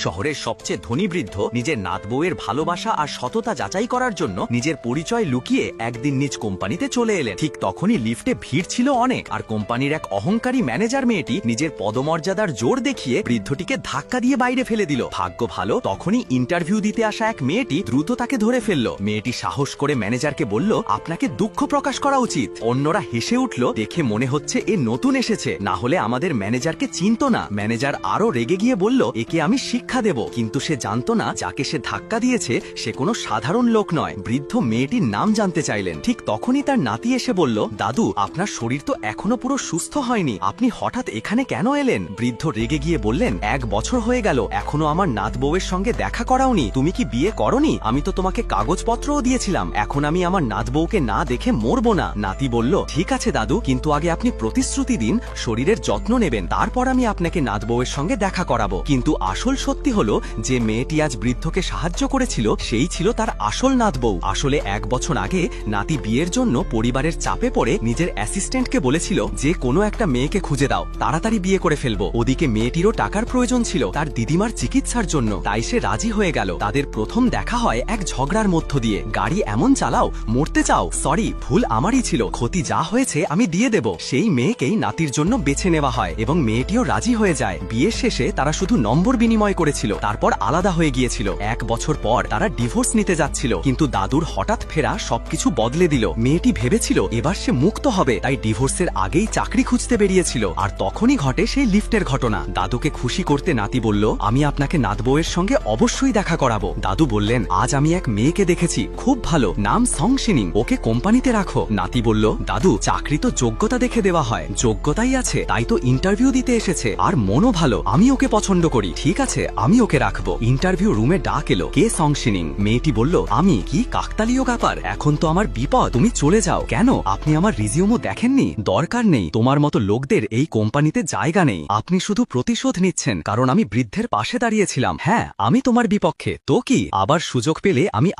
শহরের সবচেয়ে ধনী বৃদ্ধ নিজের নাত বউয়ের ভালোবাসা আর সততা যাচাই করার জন্য নিজের পরিচয় লুকিয়ে একদিন নিজ কোম্পানিতে চলে এলেন। ঠিক তখনই লিফটে ভিড় ছিল অনেক, আর কোম্পানির এক অহংকারী ম্যানেজার মেয়েটি নিজের পদমর্যাদার জোর দেখিয়ে বৃদ্ধটিকে ধাক্কা দিয়ে বাইরে ফেলে দিল। ভাগ্য ভালো, তখনই ইন্টারভিউ দিতে আসা এক মেয়েটি দ্রুত তাকে ধরে ফেলল। মেয়েটি সাহস করে ম্যানেজারকে বলল, আপনাকে দুঃখ প্রকাশ করা উচিত। অন্যরা হেসে উঠল, দেখে মনে হচ্ছে এ নতুন এসেছে, না হলে আমাদের ম্যানেজারকে চিনত না। ম্যানেজার আরো রেগে গিয়ে বলল, একে আমি শিক্ষা দেব। কিন্তু সে জানত না যাকে সে ধাক্কা দিয়েছে সে কোনো সাধারণ লোক নয়। বৃদ্ধ মেয়েটির নাম জানতে চাইলেন। ঠিক তখনই তার নাতি এসে বলল, দাদু, আপনার শরীর তো এখনো পুরো সুস্থ হয়নি, আপনি হঠাৎ এখানে কেন এলেন? বৃদ্ধ রেগে গিয়ে বললেন, 1 বছর হয়ে গেল, এখনো আমার নাত বউয়ের সঙ্গে দেখা করাওনি। তুমি কি বিয়ে করনি? আমি তো তোমাকে কাগজপত্রও দিয়েছিলাম। এখন আমি আমার নাত বউকে না দেখে মরবো না। নাতি বলল, ঠিক আছে দাদু, কিন্তু আগে আপনি প্রতিশ্রুতি দিন শরীরের যত্ন নেবেন, তারপর আমি আপনাকে নাত বউয়ের সঙ্গে দেখা করাবো। কিন্তু আসল সত্যি হলো যে মেয়েটি আজ বৃদ্ধকে সাহায্য করেছিল সেই ছিল তার আসল নাত বউ। আসলে 1 বছর আগে নাতি বিয়ের জন্য পরিবারের চাপে পড়ে নিজের অ্যাসিস্ট্যান্টকে বলেছিল যে কোনো একটা মেয়েকে খুঁজে দাও, তাড়াতাড়ি বিয়ে করে ফেলবো। ওদিকে মেয়েটিরও টাকার প্রয়োজন ছিল তার দিদিমার চিকিৎসার জন্য, তাই সে রাজি হয়ে গেল। তাদের প্রথম দেখা হয় এক ঝগড়ার মধ্য দিয়ে। গাড়ি এমন চালাও, মরতে চাও? সরি, ভুল আমারই ছিল, ক্ষতি যা হয়েছে আমি দিয়ে দেব। সেই মেয়েকেই নাতির জন্য বেছে নেওয়া হয় এবং মেয়েটিও রাজি হয়ে যায়। বিয়ের শেষে তারা শুধু নম্বর বিনিময় করেছিল, তারপর আলাদা হয়ে গিয়েছিল। 1 বছর পর তারা ডিভোর্স নিতে যাচ্ছিল, কিন্তু দাদুর হঠাৎ ফেরা সবকিছু বদলে দিল। মেয়েটি ভেবেছিল এবার সে মুক্ত হবে, তাই ডিভোর্সের আগেই চাকরি খুঁজতে বেরিয়েছিল। আর তখনই ঘটে সেই লিফটের ঘটনা। দাদুকে খুশি করতে নাতি বলল, আমি আপনাকে নাত বউয়ের সঙ্গে অবশ্যই দেখা করাবো। দাদু বললেন, আজ আমি এক মেয়েকে দেখেছি, খুব ভালো, নাম সংশিনিং, ওকে কোম্পানিতে রাখো। নাতি বলল, দাদু, চাকরি তো যোগ্যতা দেখে দেওয়া হয়, যোগ্যতাই আছে, তাই তো ইন্টারভিউ দিতে এসেছে, আর মনও ভালো, আমি ওকে পছন্দ করি। ঠিক আছে, আমি ওকে রাখবো। ইন্টারভিউ রুমে ডাক এলো, কে সংশিনিং? মেয়েটি বলল, আমি। কি কাকতালীয় ব্যাপার, এখন তো আমার বিপদ, তুমি চলে যাও। কেন? আপনি আমার রিজিউমও দেখেননি? দরকার নেই, তোমার মতো লোকদের এই কোম্পানিতে জায়গা নেই। আপনি শুধু প্রতিশোধ নিচ্ছেন, কারণ আমি বৃদ্ধের পাশে দাঁড়িয়েছিলাম। হ্যাঁ, আমি তোমার বিপক্ষে, তো কি? আবার সুযোগ পেলে আমি